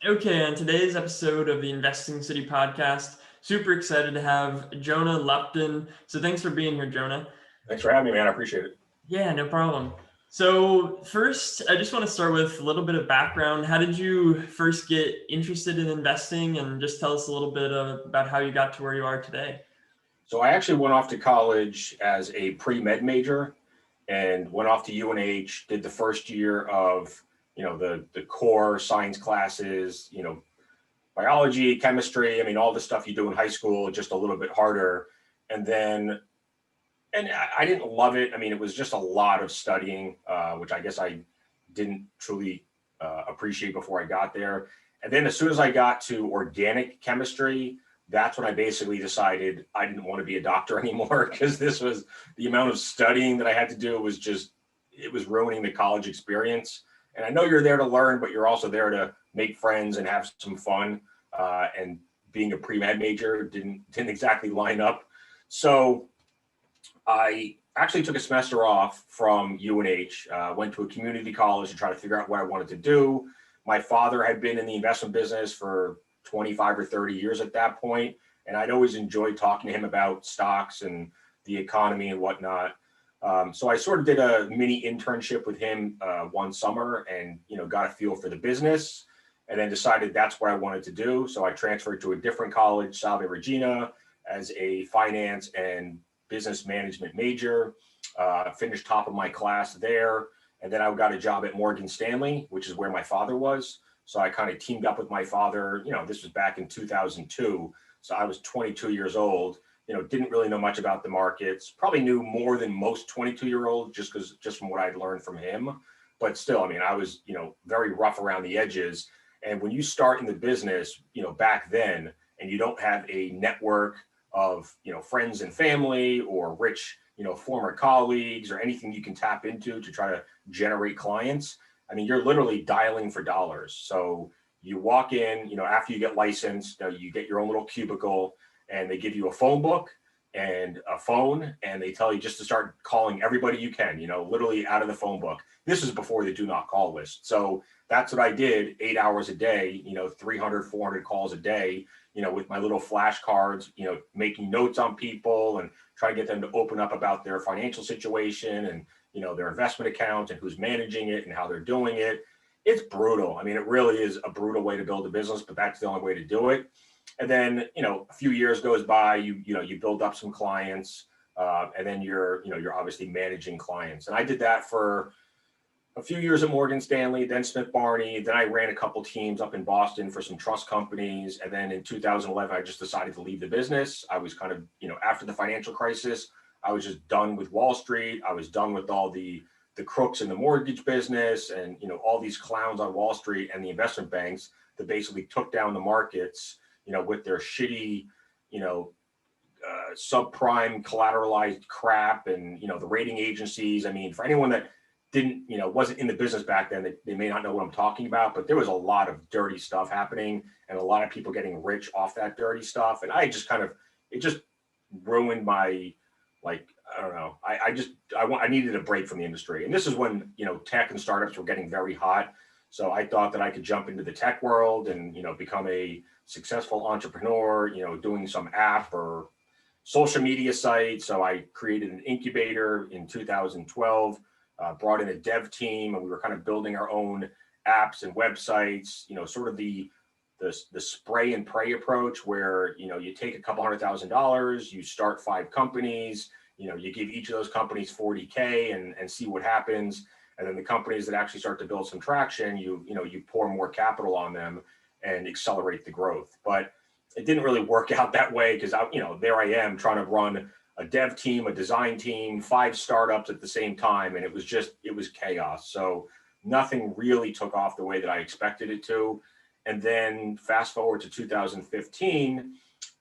Okay, on today's episode of the Investing City podcast, super excited to have Jonah Lupton. So thanks for being here, Jonah. Thanks for having me, man. I appreciate it. Yeah, no problem. So first, I just want to start with a little bit of background. How did you first get interested in investing, and just tell us a little bit about how you got to where you are today? So I actually went off to college as a pre-med major and went off to UNH, did the first year of, the core science classes, biology, chemistry, all the stuff you do in high school, just a little bit harder. And then, and I didn't love it. It was just a lot of studying, which I guess I didn't truly appreciate before I got there. And then as soon as I got to organic chemistry, that's when I basically decided I didn't want to be a doctor anymore, because this was the amount of studying that I had to do it was ruining the college experience. And I know you're there to learn, but you're also there to make friends and have some fun. And being a pre-med major didn't exactly line up. So I actually took a semester off from UNH, went to a community college to try to figure out what I wanted to do. My father had been in the investment business for 25 or 30 years at that point, and I'd always enjoyed talking to him about stocks and the economy and whatnot. So I sort of did a mini internship with him one summer and, got a feel for the business, and then decided that's what I wanted to do. So I transferred to a different college, Salve Regina, as a finance and business management major, finished top of my class there. And then I got a job at Morgan Stanley, which is where my father was. So I kind of teamed up with my father. This was back in 2002. So I was 22 years old, didn't really know much about the markets, probably knew more than most 22-year-olds just from what I'd learned from him. But still, I was, very rough around the edges. And when you start in the business, back then, and you don't have a network of, friends and family or rich, former colleagues or anything you can tap into to try to generate clients, you're literally dialing for dollars. So you walk in, after you get licensed, you get your own little cubicle, and they give you a phone book and a phone, and they tell you just to start calling everybody you can, literally out of the phone book. This is before the do not call list. So that's what I did 8 hours a day, 300, 400 calls a day, with my little flashcards, making notes on people and try to get them to open up about their financial situation and, their investment account and who's managing it and how they're doing it. It's brutal. It really is a brutal way to build a business, but that's the only way to do it. And then, a few years goes by, you build up some clients, and then you're obviously managing clients. And I did that for a few years at Morgan Stanley, then Smith Barney. Then I ran a couple teams up in Boston for some trust companies. And then in 2011, I just decided to leave the business. I was kind of, after the financial crisis, I was just done with Wall Street. I was done with all the crooks in the mortgage business and, all these clowns on Wall Street and the investment banks that basically took down the markets, with their shitty, subprime collateralized crap and, the rating agencies. For anyone that didn't, wasn't in the business back then, they may not know what I'm talking about, but there was a lot of dirty stuff happening and a lot of people getting rich off that dirty stuff. And I just it just ruined my, I don't know. I needed a break from the industry. And this is when, tech and startups were getting very hot. So I thought that I could jump into the tech world and, become a successful entrepreneur, doing some app or social media site. So I created an incubator in 2012, brought in a dev team, and we were kind of building our own apps and websites, sort of the spray and pray approach where, you take a couple $100,000, you start 5 companies, you give each of those companies 40K and see what happens. And then the companies that actually start to build some traction, you pour more capital on them and accelerate the growth. But it didn't really work out that way because there I am trying to run a dev team, a design team, 5 startups at the same time. And it was chaos. So nothing really took off the way that I expected it to. And then fast forward to 2015,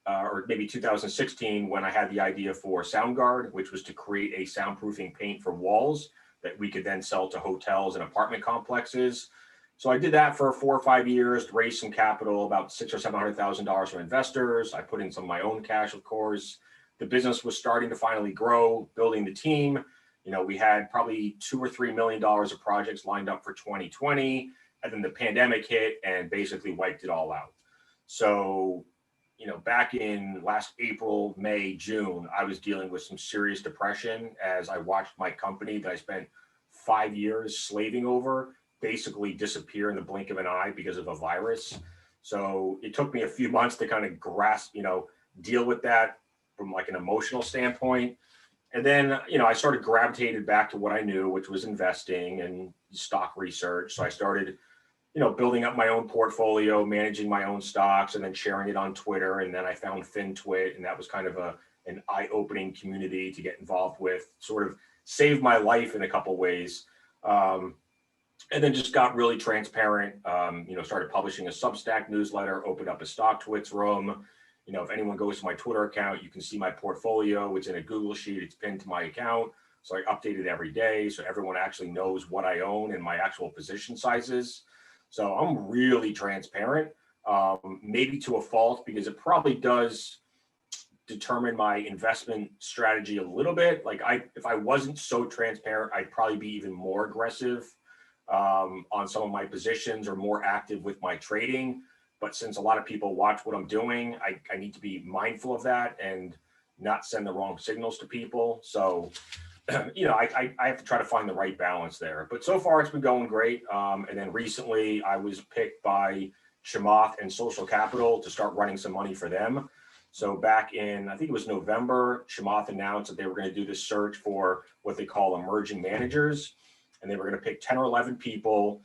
or maybe 2016, when I had the idea for SoundGuard, which was to create a soundproofing paint for walls that we could then sell to hotels and apartment complexes. So I did that for 4 or 5 years, raised some capital, about $600,000 or $700,000 from investors. I put in some of my own cash, of course. The business was starting to finally grow, building the team. We had probably $2 or $3 million of projects lined up for 2020. and then the pandemic hit and basically wiped it all out. So, back in last April, May, June, I was dealing with some serious depression as I watched my company that I spent 5 years slaving over basically disappear in the blink of an eye because of a virus. So it took me a few months to kind of grasp, deal with that from like an emotional standpoint. And then, I started gravitated back to what I knew, which was investing and stock research. So I started, building up my own portfolio, managing my own stocks, and then sharing it on Twitter. And then I found FinTwit, and that was kind of an eye-opening community to get involved with, sort of saved my life in a couple ways. And then just got really transparent, started publishing a Substack newsletter, opened up a StockTwits room. If anyone goes to my Twitter account, you can see my portfolio. It's in a Google sheet. It's pinned to my account. So I update it every day. So everyone actually knows what I own and my actual position sizes. So I'm really transparent, maybe to a fault, because it probably does determine my investment strategy a little bit. Like if I wasn't so transparent, I'd probably be even more aggressive on some of my positions or more active with my trading. But since a lot of people watch what I'm doing, I need to be mindful of that and not send the wrong signals to people. So, I have to try to find the right balance there. But so far, it's been going great. And then recently, I was picked by Chamath and Social Capital to start running some money for them. So back in, I think it was November, Chamath announced that they were going to do this search for what they call emerging managers. And they were going to pick 10 or 11 people,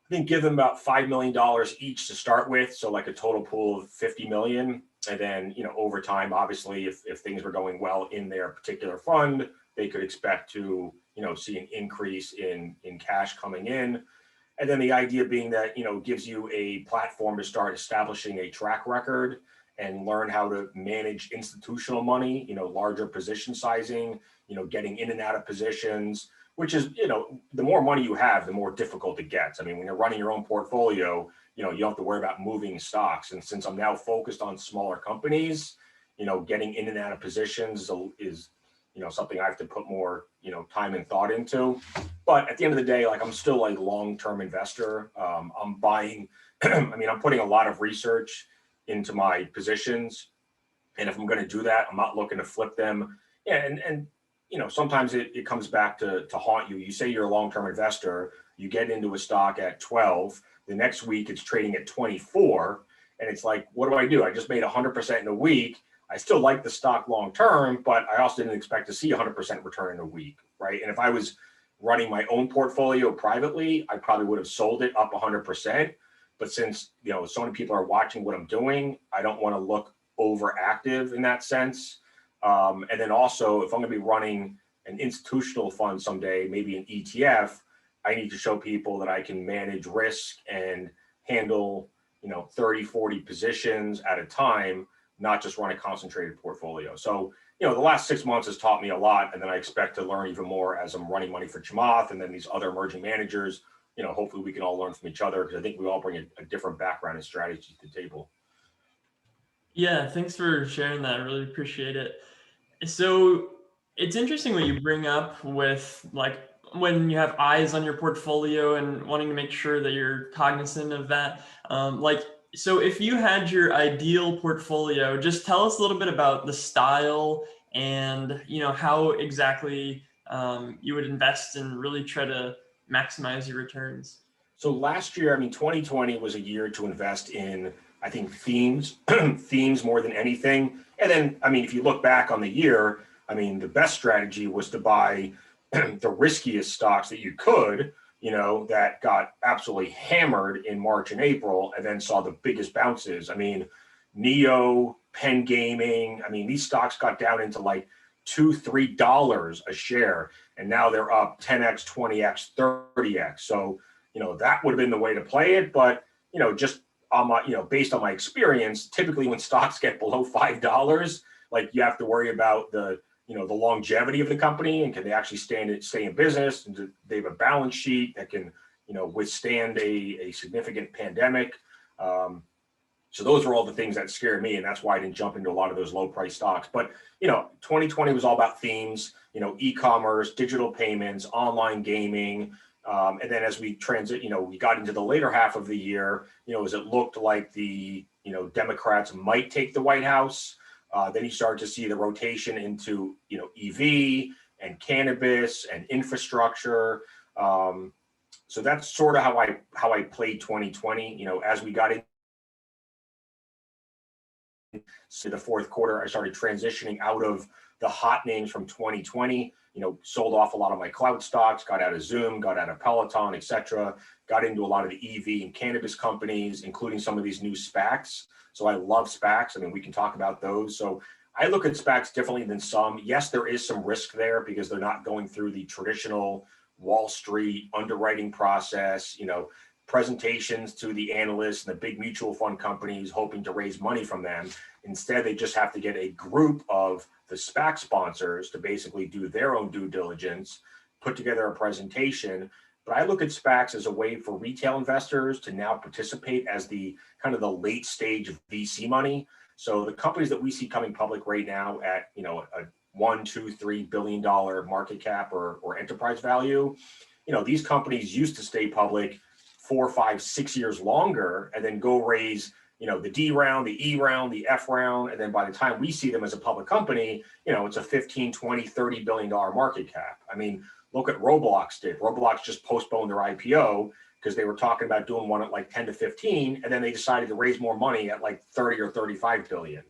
I think give them about $5 million each to start with. So like a total pool of 50 million. And then, over time, obviously, if things were going well in their particular fund, they could expect to, see an increase in cash coming in. And then the idea being that, gives you a platform to start establishing a track record and learn how to manage institutional money, larger position sizing, getting in and out of positions, which is, the more money you have, the more difficult it gets. I mean, when you're running your own portfolio, you don't have to worry about moving stocks. And since I'm now focused on smaller companies, getting in and out of positions is something I have to put more, time and thought into. But at the end of the day, like I'm still a long-term investor. I'm buying, I'm putting a lot of research into my positions. And if I'm going to do that, I'm not looking to flip them. Yeah, and sometimes it comes back to haunt you. You say you're a long-term investor, you get into a stock at 12, the next week it's trading at 24. And it's like, what do? I just made 100% in a week. I still like the stock long-term, but I also didn't expect to see 100% return in a week, right? And if I was running my own portfolio privately, I probably would have sold it up 100%. But since, so many people are watching what I'm doing, I don't want to look overactive in that sense. And then also, if I'm going to be running an institutional fund someday, maybe an ETF, I need to show people that I can manage risk and handle, 30, 40 positions at a time, not just run a concentrated portfolio. So, the last 6 months has taught me a lot. And then I expect to learn even more as I'm running money for Chamath and then these other emerging managers. Hopefully we can all learn from each other because I think we all bring a different background and strategy to the table. Yeah, thanks for sharing that. I really appreciate it. So it's interesting what you bring up with like when you have eyes on your portfolio and wanting to make sure that you're cognizant of that. So if you had your ideal portfolio, just tell us a little bit about the style and how exactly you would invest and really try to maximize your returns. So last year, 2020 was a year to invest in, I think, themes, themes more than anything. And then, if you look back on the year, the best strategy was to buy the riskiest stocks that you could, that got absolutely hammered in March and April and then saw the biggest bounces. Neo, Penn Gaming, these stocks got down into like $2, $3 a share. And now they're up 10x, 20x, 30x. So, that would have been the way to play it. But, just on my, based on my experience, typically when stocks get below $5, like you have to worry about the longevity of the company and can they actually stay in business, and do they have a balance sheet that can, withstand a significant pandemic. So those are all the things that scared me, and that's why I didn't jump into a lot of those low price stocks. But 2020 was all about themes, e-commerce, digital payments, online gaming, And then as we we got into the later half of the year, as it looked like the, Democrats might take the White House, then you start to see the rotation into, EV and cannabis and infrastructure. So that's sort of how I played 2020. As we got into the fourth quarter, I started transitioning out of the hot names from 2020. Sold off a lot of my cloud stocks, got out of Zoom, got out of Peloton, etc. Got into a lot of the EV and cannabis companies, including some of these new SPACs. So I love SPACs. I mean, we can talk about those. So I look at SPACs differently than some. Yes, there is some risk there because they're not going through the traditional Wall Street underwriting process, presentations to the analysts and the big mutual fund companies hoping to raise money from them. Instead, they just have to get a group of the SPAC sponsors to basically do their own due diligence, put together a presentation. But I look at SPACs as a way for retail investors to now participate as the kind of the late stage of VC money. So the companies that we see coming public right now at, a $1, $2, $3 billion market cap or enterprise value, these companies used to stay public 4, 5, 6 years longer and then go raise, the D round, the E round, the F round. And then by the time we see them as a public company, it's a 15, 20, $30 billion market cap. I mean, look at Roblox did. Roblox just postponed their IPO because they were talking about doing one at like 10 to 15. And then they decided to raise more money at like 30 or 35 billion.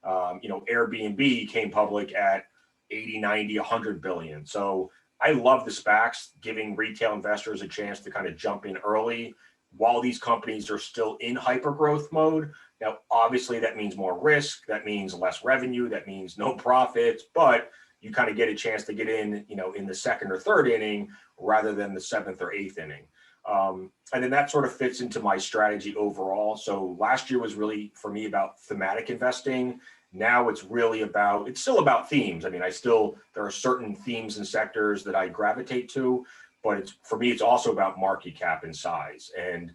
Airbnb came public at 80, 90, 100 billion. So I love the SPACs, giving retail investors a chance to kind of jump in early while these companies are still in hyper growth mode. Now, obviously that means more risk, that means less revenue, that means no profits, but you kind of get a chance to get in, in the second or third inning rather than the seventh or eighth inning. And then that sort of fits into my strategy overall. So last year was really for me about thematic investing. Now it's still about themes. I mean, there are certain themes and sectors that I gravitate to, but for me, it's also about market cap and size. And,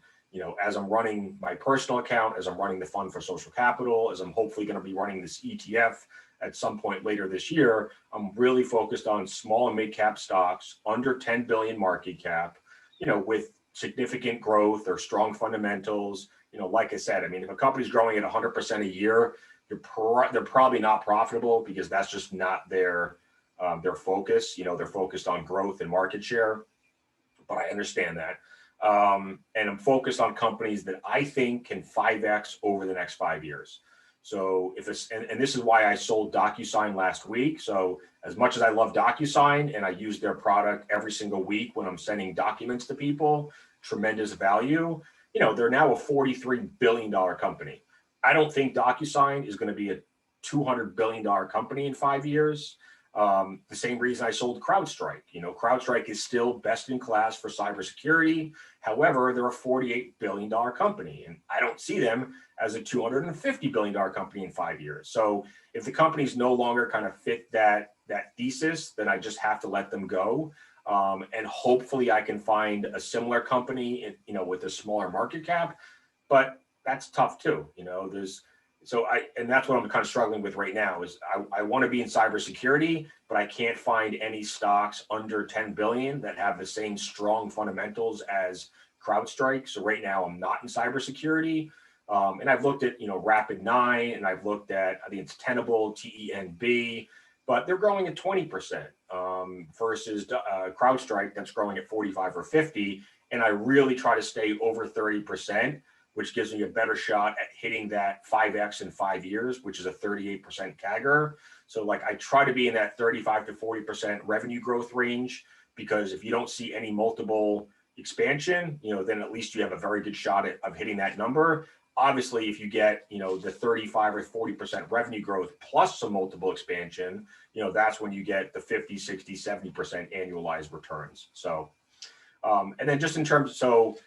as I'm running my personal account, as I'm running the fund for social capital, as I'm hopefully going to be running this ETF at some point later this year, I'm really focused on small and mid cap stocks under 10 billion market cap, with significant growth or strong fundamentals. Like I said, I mean, if a company's growing at 100% a year, they're probably not profitable because that's just not their focus. They're focused on growth and market share, but I understand that. And I'm focused on companies that I think can 5X over the next 5 years. So and this is why I sold DocuSign last week. So as much as I love DocuSign and I use their product every single week when I'm sending documents to people, tremendous value, they're now a $43 billion company. I don't think DocuSign is going to be a $200 billion company in 5 years. The same reason I sold CrowdStrike. CrowdStrike is still best in class for cybersecurity. However, they're a $48 billion company, and I don't see them as a $250 billion company in 5 years. So if the companies no longer kind of fit that thesis, then I just have to let them go. And hopefully I can find a similar company, with a smaller market cap, but that's tough too. And that's what I'm kind of struggling with right now is I want to be in cybersecurity, but I can't find any stocks under 10 billion that have the same strong fundamentals as CrowdStrike. So right now I'm not in cybersecurity. And I've looked at, Rapid9, and I've looked at, I think it's Tenable, TENB, but they're growing at 20% versus CrowdStrike that's growing at 45 or 50. And I really try to stay over 30%, which gives me a better shot at hitting that 5X in 5 years, which is a 38% CAGR. So I try to be in that 35 to 40% revenue growth range, because if you don't see any multiple expansion, then at least you have a very good shot of hitting that number. Obviously, if you get, the 35 or 40% revenue growth plus some multiple expansion, that's when you get the 50, 60, 70% annualized returns. So, and then just in terms, so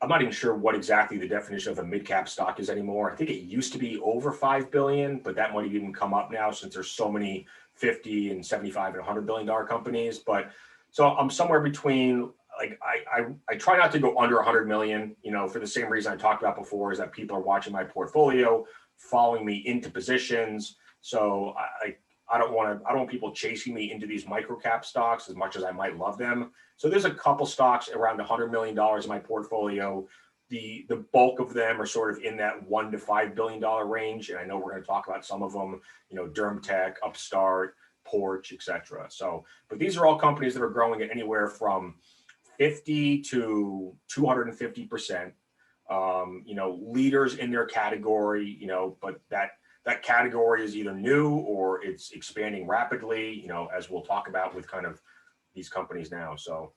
I'm not even sure what exactly the definition of a mid-cap stock is anymore. I think it used to be over 5 billion, but that might have even come up now since there's so many 50 and 75 and $100 billion companies. But so I'm somewhere between, I try not to go under 100 million, for the same reason I talked about before, is that people are watching my portfolio, following me into positions. So I don't want people chasing me into these micro cap stocks as much as I might love them. So there's a couple stocks around $100 million in my portfolio. The bulk of them are sort of in that $1 to $5 billion range. And I know we're going to talk about some of them, Durham Tech, Upstart, Porch, etc. So, but these are all companies that are growing at anywhere from 50 to 250%. Leaders in their category, but that category is either new or it's expanding rapidly, as we'll talk about with kind of these companies now. So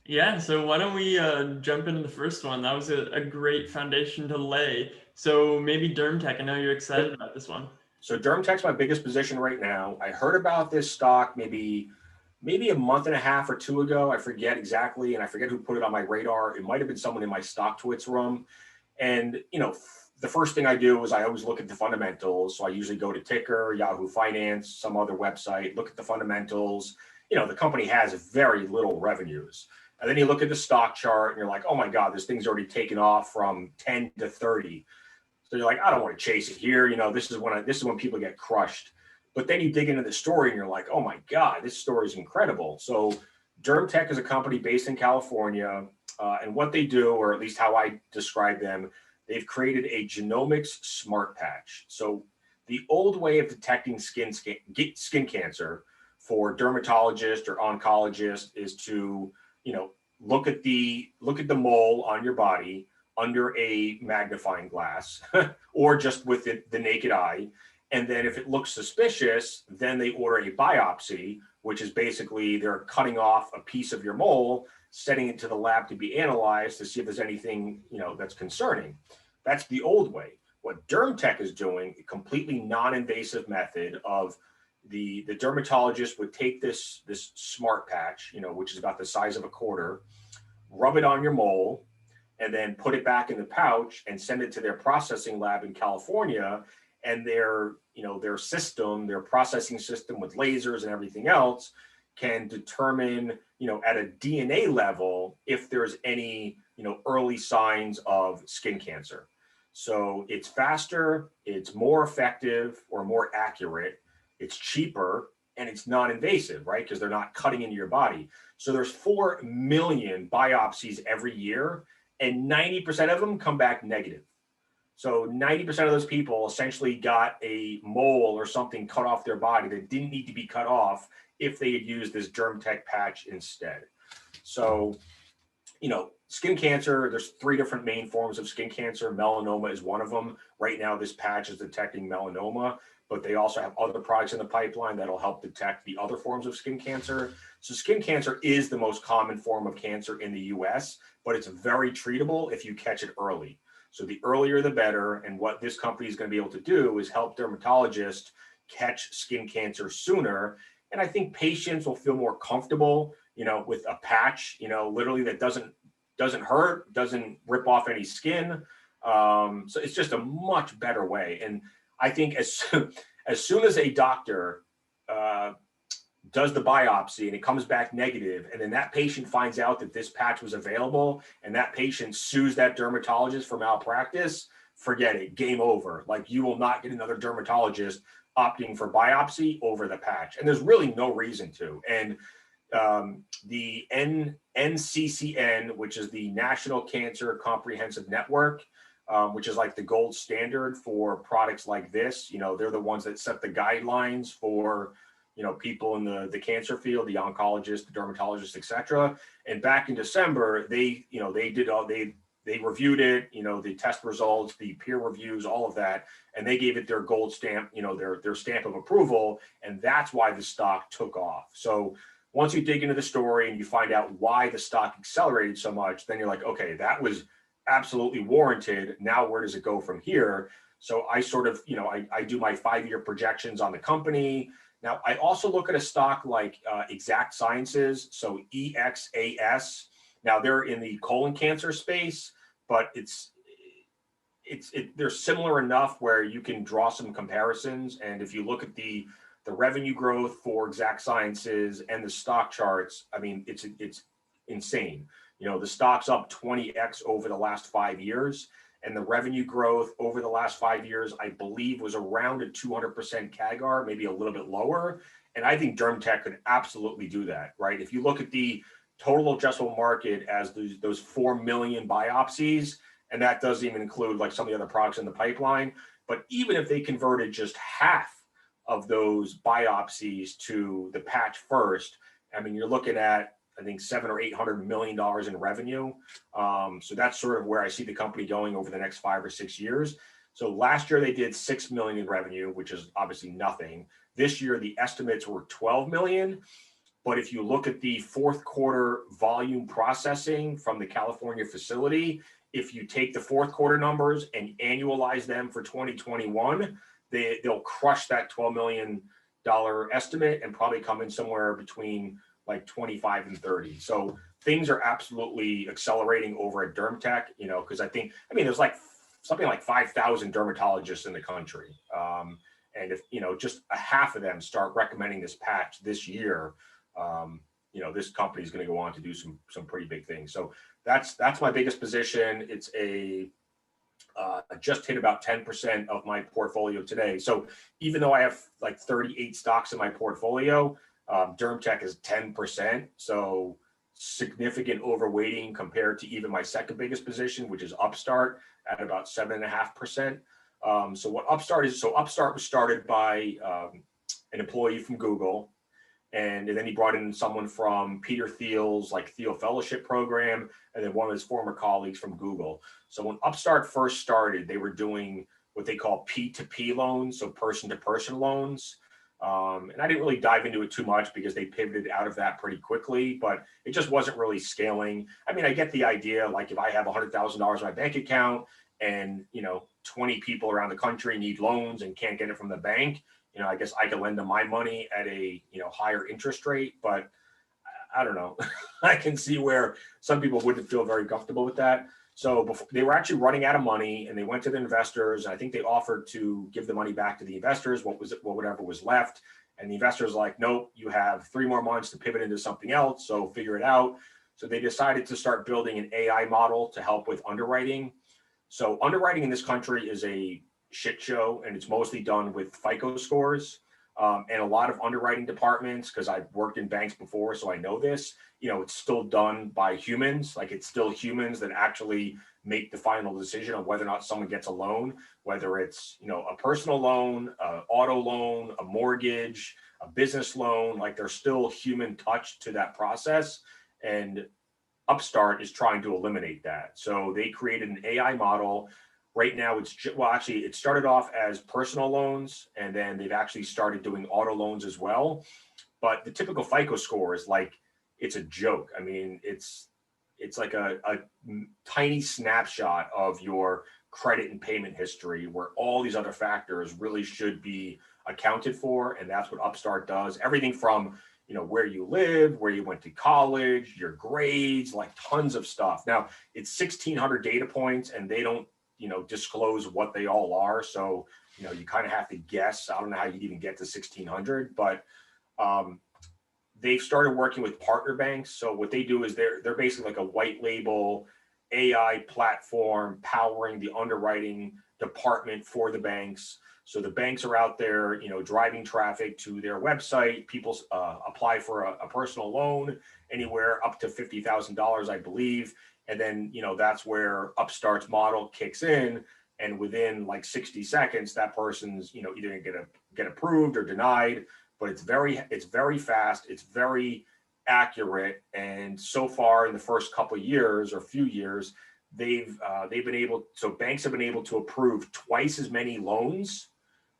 Yeah, so why don't we jump into the first one? That was a great foundation to lay. So maybe Durham Tech, I know you're excited about this one. So Durham Tech's my biggest position right now. I heard about this stock maybe a month and a half or two ago. I forget exactly, and I forget who put it on my radar. It might have been someone in my StockTwits room. And the first thing I do is I always look at the fundamentals. So I usually go to Ticker, Yahoo Finance, some other website, look at the fundamentals. The company has very little revenues. And then you look at the stock chart and you're like, oh my God, this thing's already taken off from 10 to 30. So you're like, I don't want to chase it here. This is when people get crushed. But then you dig into the story and you're like, oh my God, this story is incredible. So Durham Tech is a company based in California. And what they do, or at least how I describe them, they've created a genomics smart patch. So the old way of detecting skin cancer for dermatologists or oncologists is to, look at the mole on your body under a magnifying glass or just with the naked eye. And then if it looks suspicious, then they order a biopsy, which is basically they're cutting off a piece of your mole, sending it to the lab to be analyzed to see if there's anything, that's concerning. That's the old way. What Durham Tech is doing, a completely non-invasive method of the dermatologist would take this smart patch, which is about the size of a quarter, rub it on your mole, and then put it back in the pouch and send it to their processing lab in California. And their processing system with lasers and everything else can determine, at a DNA level, if there's any, early signs of skin cancer. So it's faster, it's more effective or more accurate, it's cheaper, and it's non-invasive, right? Because they're not cutting into your body. So there's 4 million biopsies every year, and 90% of them come back negative. So 90% of those people essentially got a mole or something cut off their body that didn't need to be cut off if they had used this Durham Tech patch instead. So, skin cancer, there's 3 different main forms of skin cancer. Melanoma is one of them. Right now, this patch is detecting melanoma, but they also have other products in the pipeline that'll help detect the other forms of skin cancer. So skin cancer is the most common form of cancer in the US, but it's very treatable if you catch it early. So the earlier, the better. And what this company is going to be able to do is help dermatologists catch skin cancer sooner. And I think patients will feel more comfortable, with a patch, literally that doesn't hurt, doesn't rip off any skin. So it's just a much better way. And I think as soon as a doctor does the biopsy and it comes back negative, and then that patient finds out that this patch was available and that patient sues that dermatologist for malpractice, forget it, game over. Like, you will not get another dermatologist opting for biopsy over the patch. And there's really no reason to. And the NCCN, which is the National Cancer Comprehensive Network, which is like the gold standard for products like this. They're the ones that set the guidelines for, people in the cancer field, the oncologists, the dermatologists, et cetera. And back in December, they reviewed it, the test results, the peer reviews, all of that, and they gave it their gold stamp, their stamp of approval. And that's why the stock took off. So once you dig into the story and you find out why the stock accelerated so much, then you're like, okay, that was absolutely warranted. Now, where does it go from here? So I sort of, I do my 5-year projections on the company. Now, I also look at a stock like Exact Sciences, so EXAS. Now, they're in the colon cancer space, but they're similar enough where you can draw some comparisons. And if you look at the revenue growth for Exact Sciences and the stock charts, I mean, it's insane. The stock's up 20x over the last 5 years. and the revenue growth over the last 5 years, I believe, was around a 200% CAGR, maybe a little bit lower. And I think Durham Tech could absolutely do that, right? If you look at the total addressable market as those 4 million biopsies, and that doesn't even include like some of the other products in the pipeline, but even if they converted just half of those biopsies to the patch first, I mean, you're looking at, I think, $700 or $800 million in revenue. So that's sort of where I see the company going over the next 5 or 6 years. So last year they did 6 million in revenue, which is obviously nothing. This year the estimates were 12 million. But if you look at the fourth quarter volume processing from the California facility, if you take the fourth quarter numbers and annualize them for 2021, they'll crush that $12 million estimate and probably come in somewhere between like 25 and 30. So things are absolutely accelerating over at Durham Tech, you know, because I mean, there's like something like 5,000 dermatologists in the country. And if, you know, just a half of them start recommending this patch this year, you know, this company is going to go on to do some pretty big things. So that's my biggest position. It's I just hit about 10% of my portfolio today. So even though I have like 38 stocks in my portfolio, Durham Tech is 10%. So significant overweighting compared to even my second biggest position, which is Upstart at about 7.5%. So what Upstart is, so Upstart was started by an employee from Google. And then he brought in someone from Peter Thiel's like Thiel Fellowship Program, and then one of his former colleagues from Google. So when Upstart first started, they were doing what they call P2p loans, so person-to-person loans. And I didn't really dive into it too much because they pivoted out of that pretty quickly, but it just wasn't really scaling. I mean, I get the idea, like if I have $100,000 in my bank account and, you know, 20 people around the country need loans and can't get it from the bank, you know, I guess I could lend them my money at a, you know, higher interest rate, but I don't know. I can see where some people wouldn't feel very comfortable with that. So before, they were actually running out of money and they went to the investors. I think they offered to give the money back to the investors, whatever was left. And the investors were like, nope, you have 3 more months to pivot into something else. So figure it out. So they decided to start building an AI model to help with underwriting. So underwriting in this country is a shit show, and it's mostly done with FICO scores. And a lot of underwriting departments, because I've worked in banks before, so I know this, you know, it's still done by humans. Like it's still humans that actually make the final decision on whether or not someone gets a loan, whether it's, you know, a personal loan, an auto loan, a mortgage, a business loan, like there's still human touch to that process. And Upstart is trying to eliminate that. So they created an AI model. Right now, it started off as personal loans, and then they've actually started doing auto loans as well. But the typical FICO score is like, it's a joke. I mean, it's like a tiny snapshot of your credit and payment history where all these other factors really should be accounted for. And that's what Upstart does. Everything from, you know, where you live, where you went to college, your grades, like tons of stuff. Now, it's 1,600 data points, and they don't, you know, disclose what they all are. So, you know, you kind of have to guess. I don't know how you'd even get to 1,600, but they've started working with partner banks. So what they do is they're basically like a white label AI platform powering the underwriting department for the banks. So the banks are out there, you know, driving traffic to their website. People apply for a personal loan anywhere up to $50,000, I believe. And then, you know, that's where Upstart's model kicks in. And within like 60 seconds, that person's, you know, either going to get approved or denied. But it's very fast. It's very accurate. And so far in the first couple of years or few years, they've been able, so banks have been able to approve twice as many loans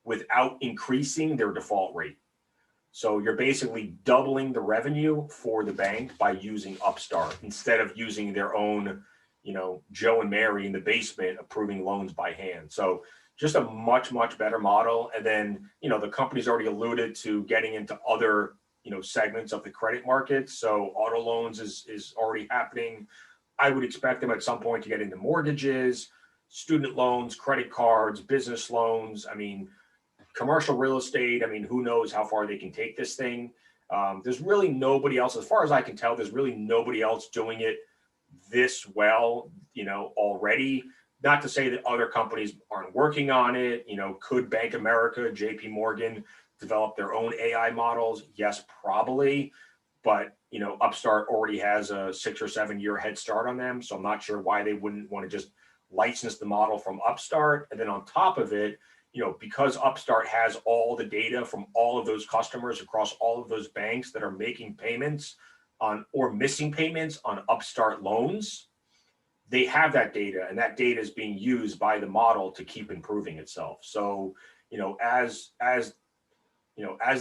without increasing their default rate. So you're basically doubling the revenue for the bank by using Upstart instead of using their own, you know, Joe and Mary in the basement approving loans by hand. So just a much, much better model. And then, you know, the company's already alluded to getting into other, you know, segments of the credit market. So auto loans is already happening. I would expect them at some point to get into mortgages, student loans, credit cards, business loans. I mean, commercial real estate. I mean, who knows how far they can take this thing. There's really nobody else, as far as I can tell, there's really nobody else doing it this well, you know, already. not to say that other companies aren't working on it. Could Bank America, JP Morgan develop their own AI models? Yes, probably. But, Upstart already has a 6 or 7 year head start on them. So I'm not sure why they wouldn't want to just license the model from Upstart. And then on top of it, because Upstart has all the data from all of those customers across all of those banks that are making payments on or missing payments on Upstart loans, they have that data, and that data is being used by the model to keep improving itself. So, as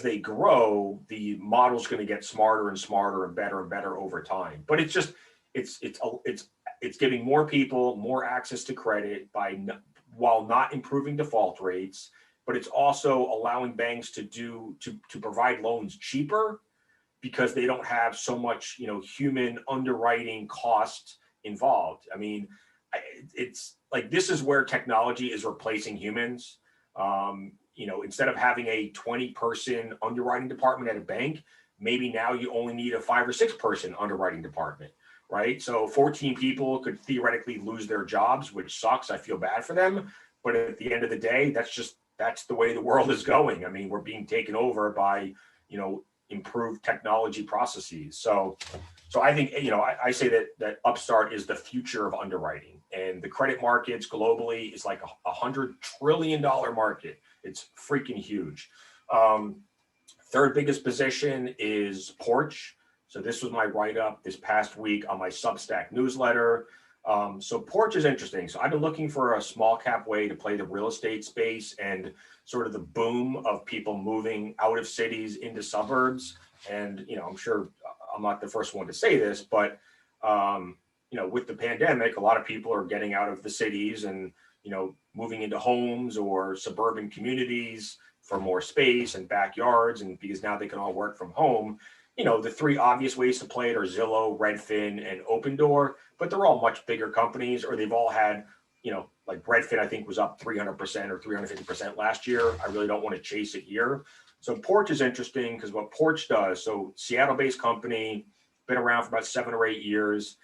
they grow, the model's going to get smarter and smarter and better over time. But it's giving more people more access to credit while not improving default rates. But it's also allowing banks to provide loans cheaper because they don't have so much human underwriting cost involved. I mean, it's like this is where technology is replacing humans. Instead of having a 20-person underwriting department at a bank, maybe now you only need a 5 or 6-person underwriting department, right? So 14 people could theoretically lose their jobs, which sucks. I feel bad for them. But at the end of the day, that's the way the world is going. I mean, we're being taken over by, improved technology processes. So I think, I say that Upstart is the future of underwriting, and the credit markets globally is like $100 trillion market. It's freaking huge. Third biggest position is Porch. So this was my write-up this past week on my Substack newsletter. So Porch is interesting. So I've been looking for a small cap way to play the real estate space and sort of the boom of people moving out of cities into suburbs. And, I'm sure I'm not the first one to say this, but, with the pandemic, a lot of people are getting out of the cities and, moving into homes or suburban communities for more space and backyards. And because now they can all work from home, the three obvious ways to play it are Zillow, Redfin, and Opendoor, but they're all much bigger companies, or they've all had, like Redfin, I think was up 300% or 350% last year. I really don't want to chase it here. So Porch is interesting because what Porch does, so Seattle-based company, been around for about 7 or 8 years.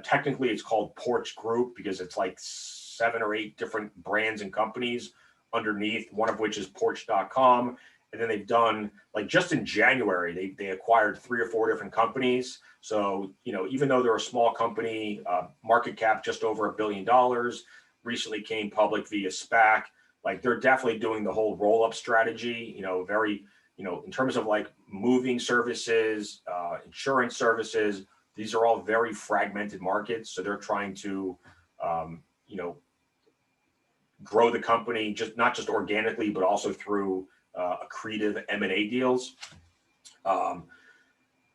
Technically, it's called Porch Group because it's like 7 or 8 different brands and companies underneath, one of which is Porch.com. And then they've done, like just in January, they acquired 3 or 4 different companies. So, even though they're a small company, market cap just over $1 billion, recently came public via SPAC, like they're definitely doing the whole roll-up strategy, very, in terms of like moving services, insurance services, these are all very fragmented markets. So they're trying to, grow the company, not just organically, but also through accretive M&A deals.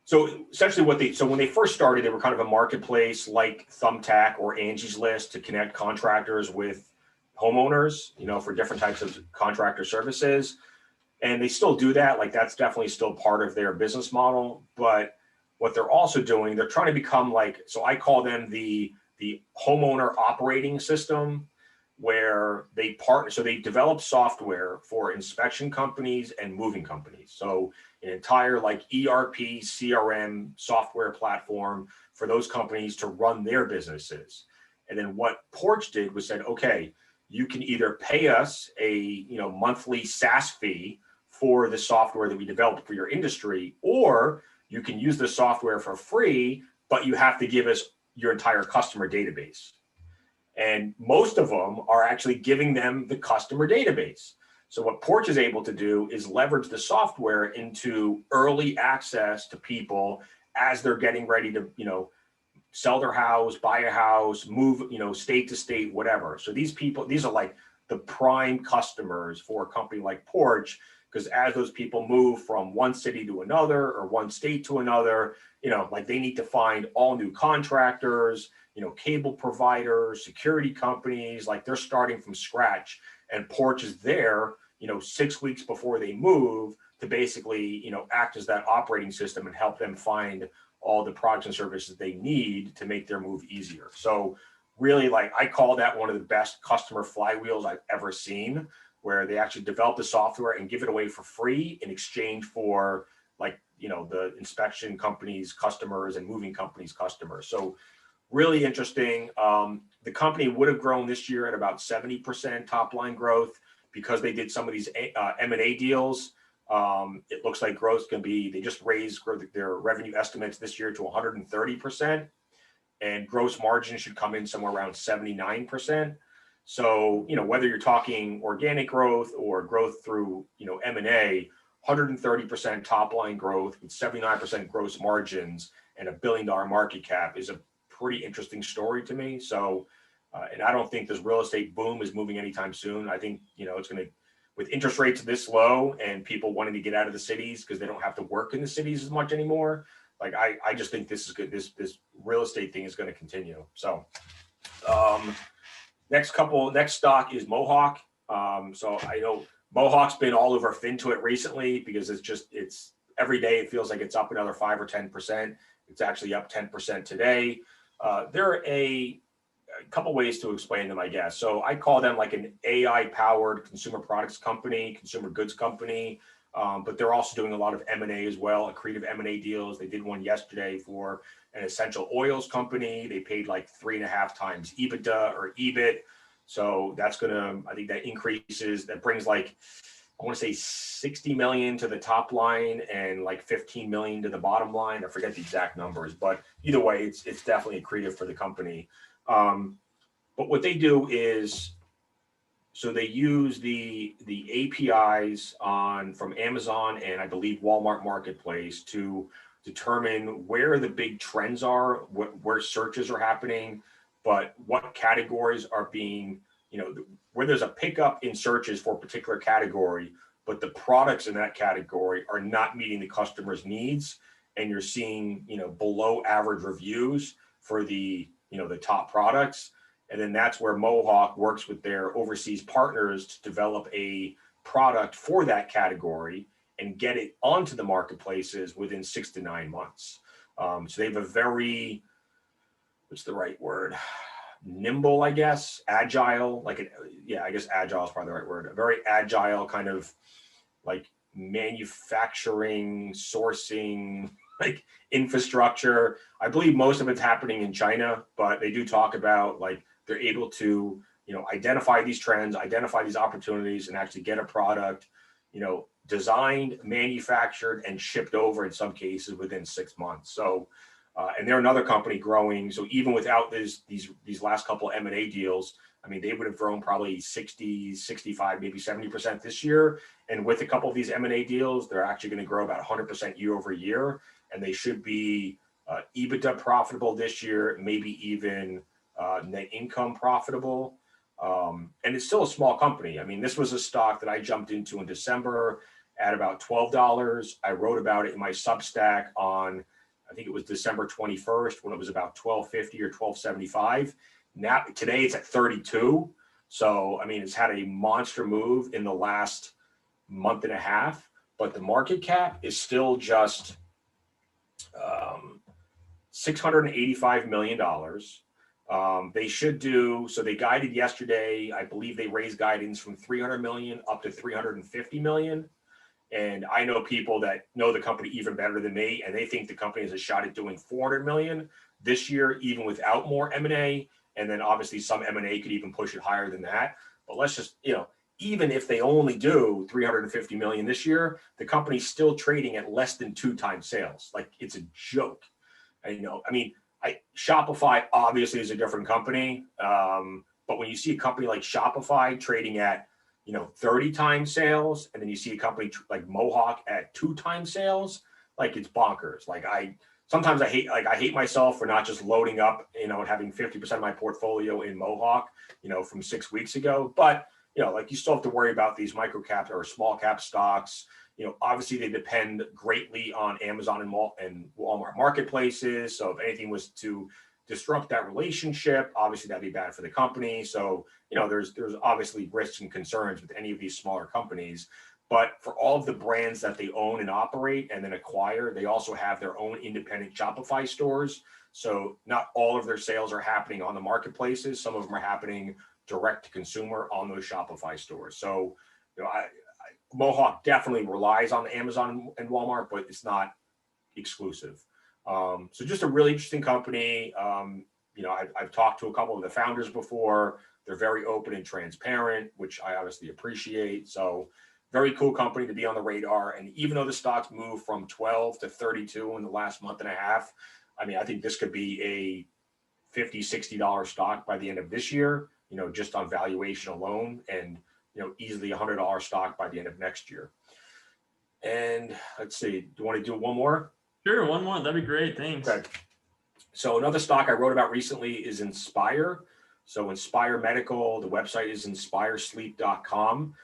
So essentially when they first started, they were kind of a marketplace like Thumbtack or Angie's List to connect contractors with homeowners, for different types of contractor services. And they still do that. Like that's definitely still part of their business model. But what they're also doing, they're trying to become so I call them the homeowner operating system, where they partner. So they develop software for inspection companies and moving companies. So an entire like ERP, CRM software platform for those companies to run their businesses. And then what Porch did was said, okay, you can either pay us a monthly SaaS fee for the software that we developed for your industry, or you can use the software for free, but you have to give us your entire customer database. And most of them are actually giving them the customer database. So what Porch is able to do is leverage the software into early access to people as they're getting ready to, sell their house, buy a house, move, state to state, whatever. So these are like the prime customers for a company like Porch, because as those people move from one city to another or one state to another, like they need to find all new contractors, cable providers, security companies, like they're starting from scratch. And Porch is there, 6 weeks before they move to basically, act as that operating system and help them find all the products and services they need to make their move easier. So really, like I call that one of the best customer flywheels I've ever seen, where they actually develop the software and give it away for free in exchange for the inspection companies' customers and moving companies' customers. So really interesting. the company would have grown this year at about 70% top line growth because they did some of these M&A deals. It looks like growth can be, they just raised their revenue estimates this year to 130%, and gross margin should come in somewhere around 79%. So, whether you're talking organic growth or growth through, M&A, 130% top line growth with 79% gross margins and $1 billion market cap is a pretty interesting story to me. So, and I don't think this real estate boom is moving anytime soon. I think, it's going to, with interest rates this low and people wanting to get out of the cities because they don't have to work in the cities as much anymore. Like, I just think this is good. This real estate thing is going to continue. So, next stock is Mohawk. So I know Mohawk's been all over FinTwit recently because it's every day it feels like it's up another 5 or 10%. It's actually up 10% today. There are a couple ways to explain them, I guess. So I call them like an AI-powered consumer products company, consumer goods company, but they're also doing a lot of M&A as well, accretive M&A deals. They did one yesterday for an essential oils company. They paid like 3.5 times EBITDA or EBIT. So that's I think that increases, that brings like, I want to say 60 million to the top line and like 15 million to the bottom line. I forget the exact numbers, but either way, it's definitely accretive for the company. But what they do is, so they use the APIs from Amazon and I believe Walmart Marketplace to determine where the big trends are, where searches are happening, but what categories are being, where there's a pickup in searches for a particular category, but the products in that category are not meeting the customer's needs. And you're seeing, below average reviews for the top products. And then that's where Mohawk works with their overseas partners to develop a product for that category and get it onto the marketplaces within 6 to 9 months. So they have a very, what's the right word? Nimble, I guess, agile, I guess agile is probably the right word. A very agile kind of like manufacturing, sourcing, like infrastructure. I believe most of it's happening in China, but they do talk about like they're able to, identify these trends, identify these opportunities, and actually get a product, designed, manufactured, and shipped over in some cases within 6 months. So, and they're another company growing. So even without these last couple of M&A deals, I mean, they would have grown probably 60, 65, maybe 70% this year. And with a couple of these M&A deals, they're actually going to grow about 100% year over year. And they should be EBITDA profitable this year, maybe even net income profitable. And it's still a small company. I mean, this was a stock that I jumped into in December at about $12. I wrote about it in my Substack on, I think it was December 21st when it was about $12.50 or $12.75. Now, today it's at 32. So, I mean, it's had a monster move in the last month and a half, but the market cap is still just $685 million. They should do, so they guided yesterday, I believe they raised guidance from 300 million up to 350 million. And I know people that know the company even better than me, and they think the company has a shot at doing 400 million this year, even without more M&A. And then obviously some M&A could even push it higher than that. But let's just, even if they only do 350 million this year, the company's still trading at less than 2 times sales. Like, it's a joke. And, I mean, Shopify obviously is a different company. But when you see a company like Shopify trading at, 30 times sales, and then you see a company like Mohawk at 2 times sales, like, it's bonkers. Like, sometimes I hate myself for not just loading up, and having 50% of my portfolio in Mohawk, from 6 weeks ago. But, like, you still have to worry about these micro cap or small cap stocks. Obviously they depend greatly on Amazon and Walmart marketplaces. So if anything was to disrupt that relationship, obviously that'd be bad for the company. So, there's obviously risks and concerns with any of these smaller companies. But for all of the brands that they own and operate and then acquire, they also have their own independent Shopify stores. So not all of their sales are happening on the marketplaces. Some of them are happening direct to consumer on those Shopify stores. So, Mohawk definitely relies on Amazon and Walmart, but it's not exclusive. So just a really interesting company. I've talked to a couple of the founders before. They're very open and transparent, which I obviously appreciate. So very cool company to be on the radar. And even though the stocks moved from 12 to 32 in the last month and a half, I mean, I think this could be a $50, $60 stock by the end of this year, just on valuation alone, and, easily $100 stock by the end of next year. And let's see, do you want to do one more? Sure, one more. That'd be great. Thanks. Okay. So another stock I wrote about recently is Inspire. So Inspire Medical, the website is inspiresleep.com.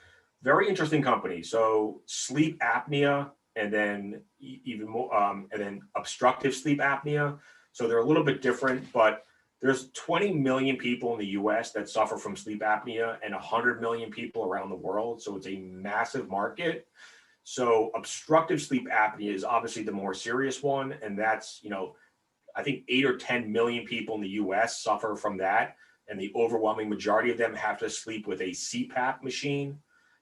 Very interesting company. So sleep apnea, and then even more, and then obstructive sleep apnea. So they're a little bit different, but there's 20 million people in the US that suffer from sleep apnea and 100 million people around the world. So it's a massive market. So obstructive sleep apnea is obviously the more serious one. And that's, I think 8 or 10 million people in the US suffer from that. And the overwhelming majority of them have to sleep with a CPAP machine.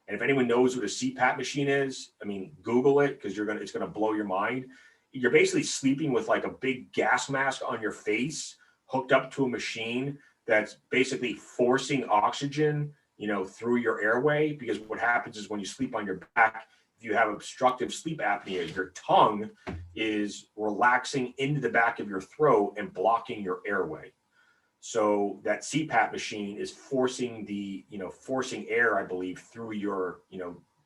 And if anyone knows what a CPAP machine is, I mean, Google it, because it's going to blow your mind. You're basically sleeping with like a big gas mask on your face, hooked up to a machine that's basically forcing oxygen, through your airway. Because what happens is when you sleep on your back, if you have obstructive sleep apnea, your tongue is relaxing into the back of your throat and blocking your airway. So that CPAP machine is forcing forcing air, I believe, through your,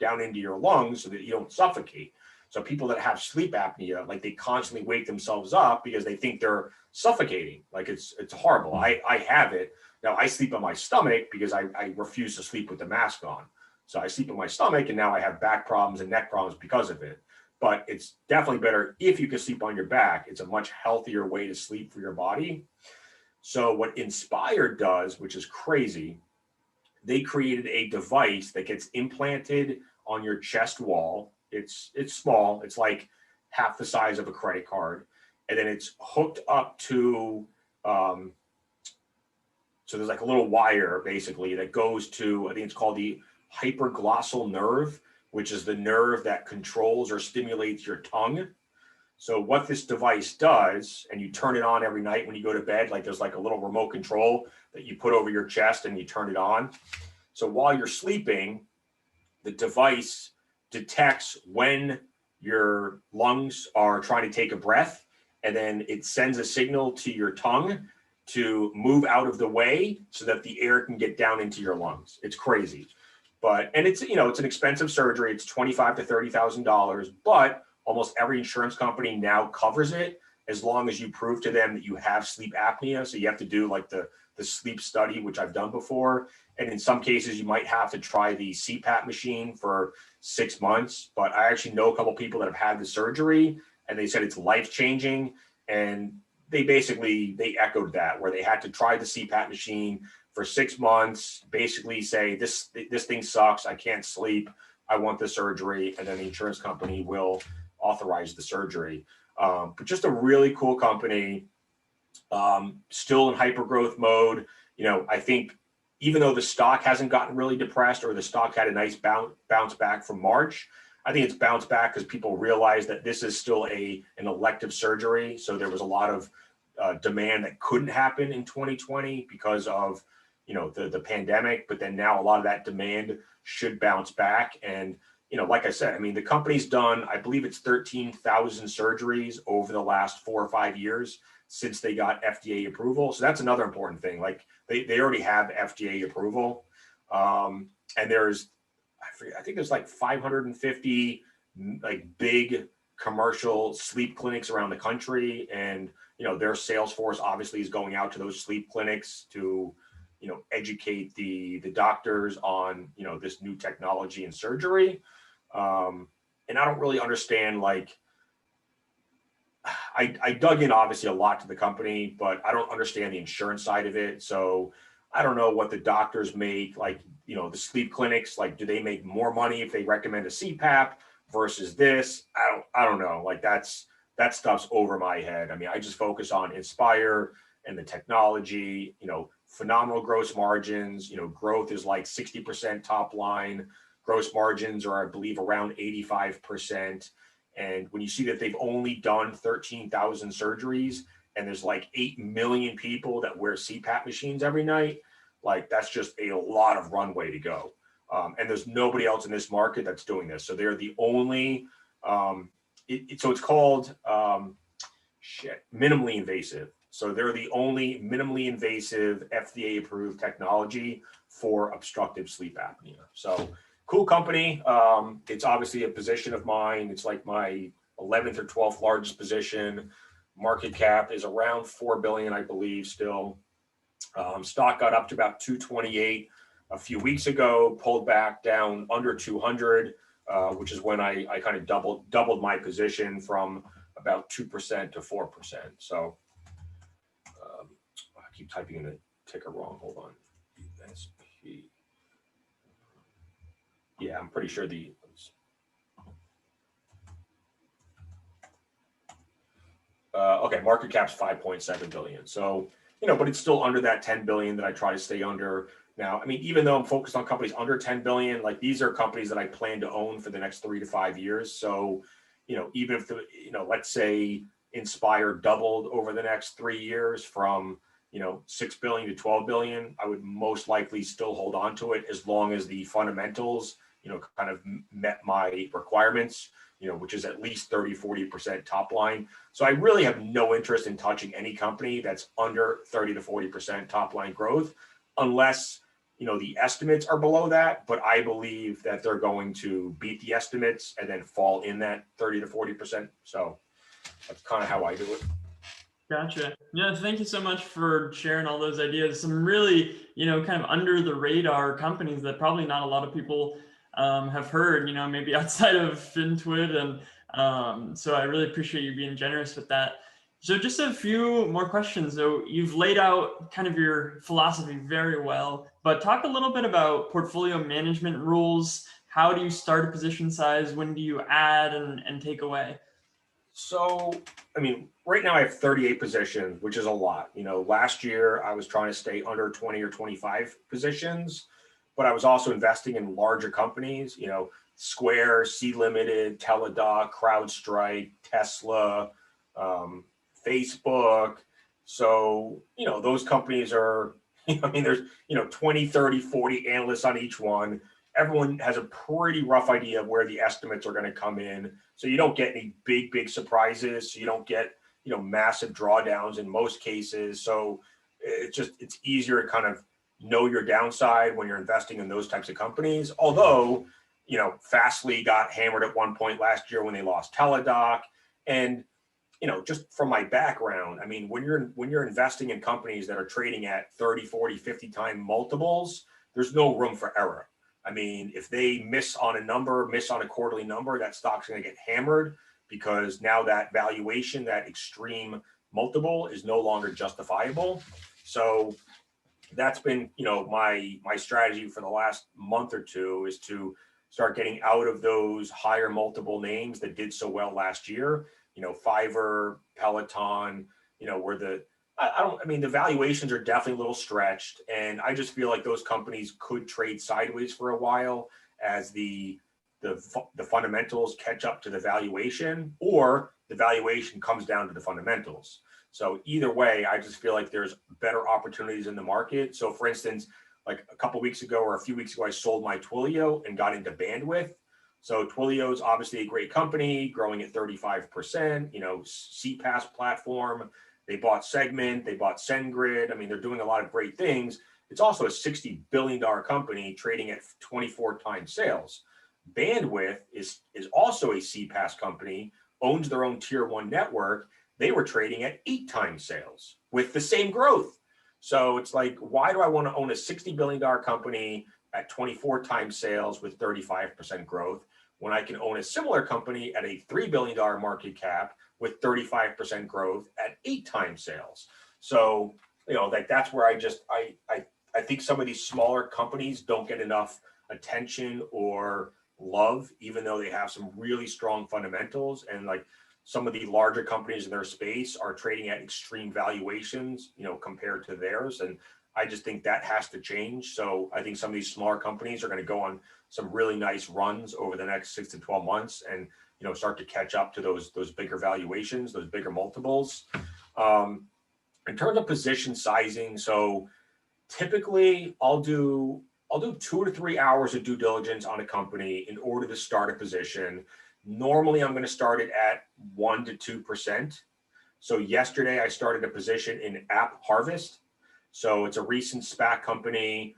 down into your lungs so that you don't suffocate. So people that have sleep apnea, like, they constantly wake themselves up because they think they're suffocating. Like, it's horrible. I have it. Now I sleep on my stomach because I refuse to sleep with the mask on. So I sleep on my stomach, and now I have back problems and neck problems because of it. But it's definitely better if you can sleep on your back. It's a much healthier way to sleep for your body. So what Inspire does, which is crazy, they created a device that gets implanted on your chest wall. It's small. It's like half the size of a credit card. And then it's hooked up to, so there's like a little wire basically that goes to, I think it's called the hyperglossal nerve, which is the nerve that controls or stimulates your tongue. So what this device does, and you turn it on every night when you go to bed, like there's like a little remote control that you put over your chest and you turn it on. So while you're sleeping, the device detects when your lungs are trying to take a breath, and then it sends a signal to your tongue to move out of the way so that the air can get down into your lungs. It's crazy. And it's an expensive surgery. It's $25,000 to $30,000, but almost every insurance company now covers it as long as you prove to them that you have sleep apnea. So you have to do like the sleep study, which I've done before. And in some cases, you might have to try the CPAP machine for 6 months. But I actually know a couple of people that have had the surgery, and they said it's life-changing. And they echoed that, where they had to try the CPAP machine for 6 months, basically say, this thing sucks, I can't sleep, I want the surgery, and then the insurance company will authorize the surgery. But just a really cool company, still in hyper-growth mode. I think even though the stock hasn't gotten really depressed, or the stock had a nice bounce back from March, I think it's bounced back because people realize that this is still an elective surgery. So there was a lot of demand that couldn't happen in 2020 because of the pandemic, but then now a lot of that demand should bounce back. And like I said, I mean, the company's done, I believe it's 13,000 surgeries over the last 4 or 5 years since they got FDA approval. So that's another important thing. Like they already have FDA approval, and I think there's like 550 like big commercial sleep clinics around the country, and their sales force obviously is going out to those sleep clinics to educate the doctors on this new technology and surgery. And I don't really understand, like, I dug in obviously a lot to the company, but I don't understand the insurance side of it. So I don't know what the doctors make, like, the sleep clinics, like, do they make more money if they recommend a CPAP versus this? I don't know. Like, that stuff's over my head. I mean, I just focus on Inspire and the technology, phenomenal gross margins, growth is like 60% top line. Gross margins are, I believe, around 85%. And when you see that they've only done 13,000 surgeries, and there's like 8 million people that wear CPAP machines every night, like that's just a lot of runway to go. And there's nobody else in this market that's doing this. So they're the only, so it's called minimally invasive. So they're the only minimally invasive FDA approved technology for obstructive sleep apnea. So cool company. It's obviously a position of mine. It's like my 11th or 12th largest position. Market cap is around 4 billion, I believe, still. Stock got up to about 228 a few weeks ago, pulled back down under 200, which is when I kind of doubled my position from about 2% to 4%. So I keep typing in the ticker wrong. Hold on. SP. Yeah, I'm pretty sure okay, market cap's 5.7 billion. So, but it's still under that 10 billion that I try to stay under. Now, I mean, even though I'm focused on companies under 10 billion, like these are companies that I plan to own for the next 3 to 5 years. So, even if let's say Inspire doubled over the next 3 years from, 6 billion to 12 billion, I would most likely still hold on to it as long as the fundamentals, kind of met my requirements, which is at least 30-40% top line. So I really have no interest in touching any company that's under 30 to 40% top line growth, unless, the estimates are below that. But I believe that they're going to beat the estimates and then fall in that 30 to 40%. So that's kind of how I do it. Gotcha. Yeah, thank you so much for sharing all those ideas. Some really, kind of under the radar companies that probably not a lot of people have heard, maybe outside of FinTwit. And so I really appreciate you being generous with that. So just a few more questions. So you've laid out kind of your philosophy very well, but talk a little bit about portfolio management rules. How do you start a position size? When do you add and take away? So, I mean, right now I have 38 positions, which is a lot. Last year I was trying to stay under 20 or 25 positions, but I was also investing in larger companies, Square, C Limited, Teladoc, CrowdStrike, Tesla, Facebook. So, those companies are, I mean, there's, 20, 30, 40 analysts on each one. Everyone has a pretty rough idea of where the estimates are going to come in. So you don't get any big surprises. So you don't get, massive drawdowns in most cases. So it's easier to kind of know your downside when you're investing in those types of companies. Although, Fastly got hammered at one point last year when they lost Teladoc. And, just from my background, I mean, when you're investing in companies that are trading at 30, 40, 50 time multiples, there's no room for error. I mean, if they miss on a quarterly number, that stock's going to get hammered because now that valuation, that extreme multiple is no longer justifiable. So that's been, my strategy for the last month or two is to start getting out of those higher multiple names that did so well last year. Fiverr, Peloton, where the valuations are definitely a little stretched. And I just feel like those companies could trade sideways for a while as the fundamentals catch up to the valuation, or the valuation comes down to the fundamentals. So either way, I just feel like there's better opportunities in the market. So for instance, like a couple weeks ago or a few weeks ago, I sold my Twilio and got into bandwidth. So Twilio is obviously a great company, growing at 35%, CPaaS platform. They bought Segment, they bought SendGrid. I mean, they're doing a lot of great things. It's also a $60 billion company trading at 24 times sales. Bandwidth is also a CPaaS company, owns their own tier 1 network. They were trading at 8 times sales with the same growth. So it's like, why do I want to own a $60 billion company at 24 times sales with 35% growth when I can own a similar company at a $3 billion market cap with 35% growth at 8 times sales? So, that's where I think some of these smaller companies don't get enough attention or love, even though they have some really strong fundamentals. And like some of the larger companies in their space are trading at extreme valuations, compared to theirs. And I just think that has to change. So I think some of these smaller companies are going to go on some really nice runs over the next 6 to 12 months and, start to catch up to those bigger valuations, those bigger multiples. In terms of position sizing, so typically I'll do 2 to 3 hours of due diligence on a company in order to start a position. Normally, I'm going to start it at 1 to 2%. So yesterday, I started a position in App Harvest. So it's a recent SPAC company.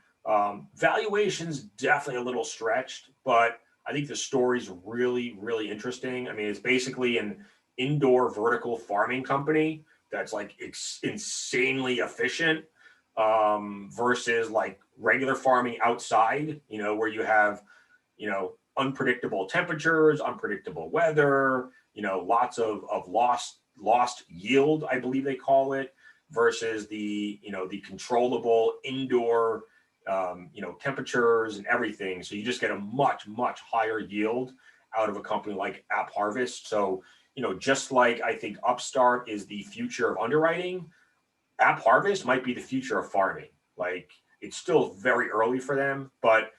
Valuation's definitely a little stretched, but I think the story's really, really interesting. I mean, it's basically an indoor vertical farming company that's like insanely efficient versus like regular farming outside, where you have, unpredictable temperatures, unpredictable weather, lots of lost yield, I believe they call it, versus the controllable indoor, temperatures and everything. So you just get a much, much higher yield out of a company like App Harvest. So, just like I think Upstart is the future of underwriting, App Harvest might be the future of farming. Like it's still very early for them, but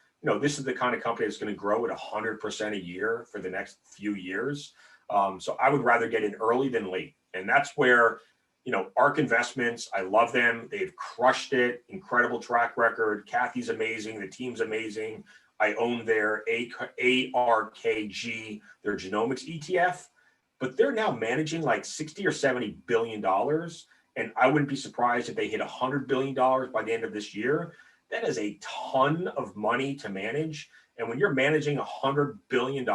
this is the kind of company that's going to grow at 100% a year for the next few years. So I would rather get in early than late, and that's where ARK Investments. I love them. They've crushed it. Incredible track record. Kathy's amazing. The team's amazing. I own their ARKG, their genomics ETF, but they're now managing like 60 or 70 billion dollars. And I wouldn't be surprised if they hit $100 billion by the end of this year. That is a ton of money to manage. And when you're managing $100 billion,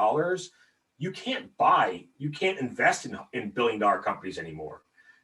you can't invest in billion-dollar companies anymore,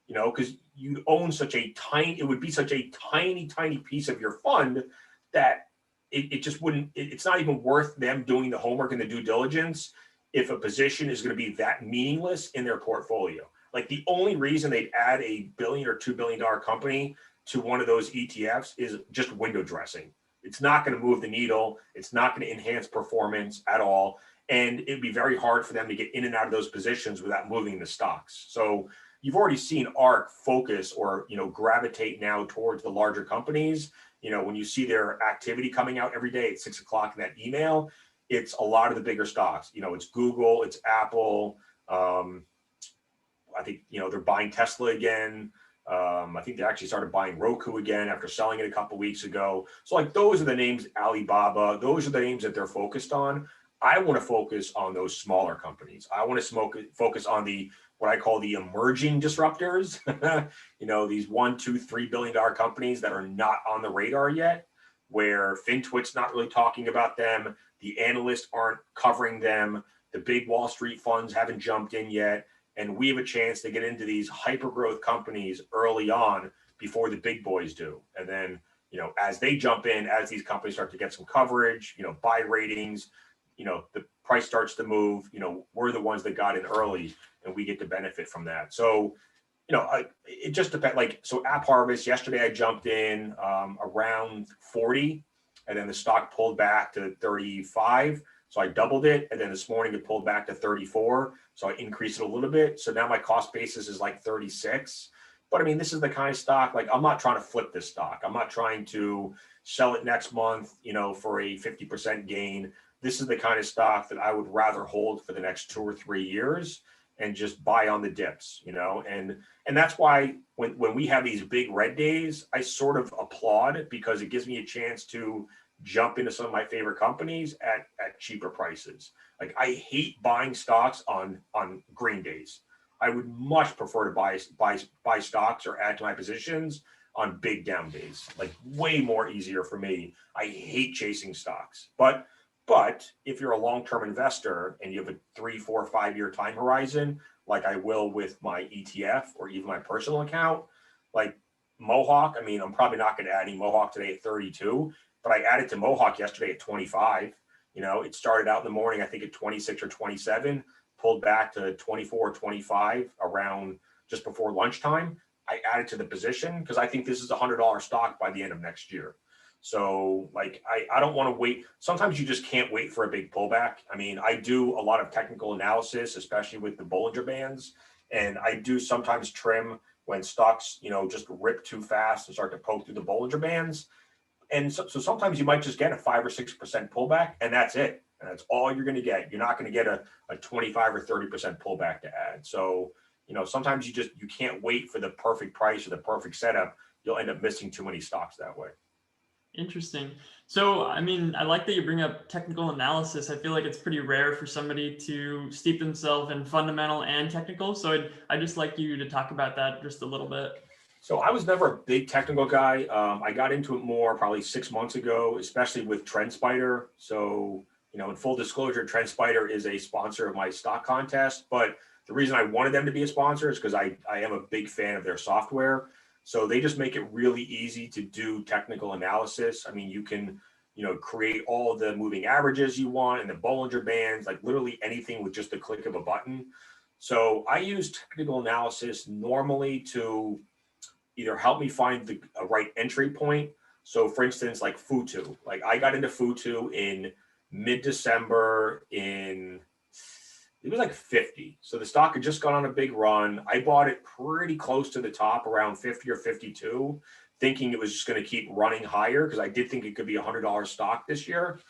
because you own it would be such a tiny, tiny piece of your fund that it just wouldn't, it's not even worth them doing the homework and the due diligence if a position is going to be that meaningless in their portfolio. Like the only reason they'd add a billion or $2 billion company to one of those ETFs is just window dressing. It's not going to move the needle. It's not going to enhance performance at all. And it'd be very hard for them to get in and out of those positions without moving the stocks. So you've already seen ARK focus or, gravitate now towards the larger companies. When you see their activity coming out every day at 6 o'clock in that email, it's a lot of the bigger stocks. It's Google, it's Apple. I think, they're buying Tesla again. I think they actually started buying Roku again after selling it a couple weeks ago. So like those are the names, Alibaba, those are the names that they're focused on. I want to focus on those smaller companies. I want to focus on what I call the emerging disruptors, these $1, $2, $3 billion companies that are not on the radar yet, where FinTwit's not really talking about them. The analysts aren't covering them. The big Wall Street funds haven't jumped in yet. And we have a chance to get into these hyper growth companies early on before the big boys do. And then, as they jump in, as these companies start to get some coverage, buy ratings, the price starts to move, we're the ones that got in early and we get to benefit from that. So, it just depends. Like, so App Harvest, yesterday I jumped in around 40 and then the stock pulled back to 35. So I doubled it, and then this morning it pulled back to 34. So I increased it a little bit. So now my cost basis is like 36. But I mean, this is the kind of stock, like I'm not trying to flip this stock. I'm not trying to sell it next month, for a 50% gain. This is the kind of stock that I would rather hold for the next 2 or 3 years and just buy on the dips, and that's why when we have these big red days, I sort of applaud because it gives me a chance to jump into some of my favorite companies at cheaper prices. Like I hate buying stocks on green days. I would much prefer to buy stocks or add to my positions on big down days. Like way more easier for me. I hate chasing stocks. But if you're a long-term investor and you have a 3, 4, 5 year time horizon, like I will with my ETF or even my personal account, like Mohawk, I mean, I'm probably not going to add any Mohawk today at 32, but I added to Mohawk yesterday at 25. It started out in the morning, I think at 26 or 27, pulled back to 24 or 25 around just before lunchtime. I added to the position because I think this is a $100 stock by the end of next year. So like, I don't want to wait. Sometimes you just can't wait for a big pullback. I mean, I do a lot of technical analysis, especially with the Bollinger Bands. And I do sometimes trim when stocks, just rip too fast and start to poke through the Bollinger Bands. And so sometimes you might just get a 5 or 6% pullback, and that's it. And that's all you're going to get. You're not going to get a 25 or 30% pullback to add. So, sometimes you can't wait for the perfect price or the perfect setup. You'll end up missing too many stocks that way. Interesting. So, I mean, I like that you bring up technical analysis. I feel like it's pretty rare for somebody to steep themselves in fundamental and technical. So I'd just like you to talk about that just a little bit. So I was never a big technical guy. I got into it more probably 6 months ago, especially with TrendSpider. So, in full disclosure, TrendSpider is a sponsor of my stock contest. But the reason I wanted them to be a sponsor is because I am a big fan of their software. So they just make it really easy to do technical analysis. I mean, you can, create all of the moving averages you want and the Bollinger Bands, like literally anything with just the click of a button. So I use technical analysis normally to either help me find the right entry point. So for instance, like Futu, like I got into Futu in mid-December it was like 50. So the stock had just gone on a big run. I bought it pretty close to the top around 50 or 52, thinking it was just going to keep running higher because I did think it could be a $100 stock this year.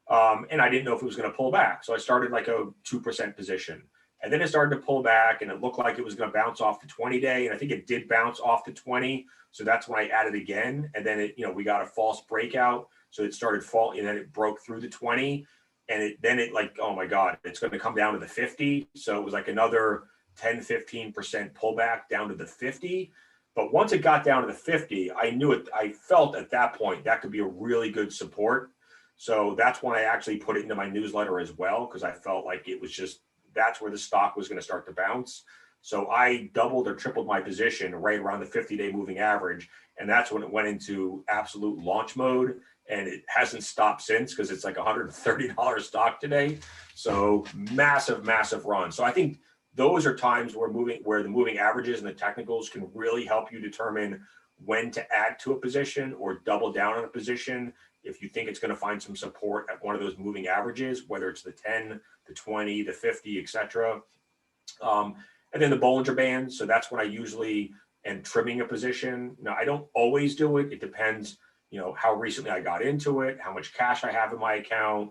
And I didn't know if it was going to pull back. So I started like a 2% position. And then it started to pull back and it looked like it was going to bounce off the 20-day. And I think it did bounce off the 20. So that's when I added again. And then we got a false breakout. So it started falling and then it broke through the 20. And then it like, oh my God, it's going to come down to the 50. So it was like another 10, 15% pullback down to the 50. But once it got down to the 50, I felt at that point that could be a really good support. So that's when I actually put it into my newsletter as well, because I felt like it was just, that's where the stock was going to start to bounce. So I doubled or tripled my position right around the 50-day moving average. And that's when it went into absolute launch mode. And it hasn't stopped since because it's like $130 stock today. So massive, massive run. So I think those are times where the moving averages and the technicals can really help you determine when to add to a position or double down on a position if you think it's going to find some support at one of those moving averages, whether it's the 10, the 20, the 50, etc. And then the Bollinger Bands. So that's when I usually am trimming a position. Now, I don't always do it. It depends, how recently I got into it, how much cash I have in my account,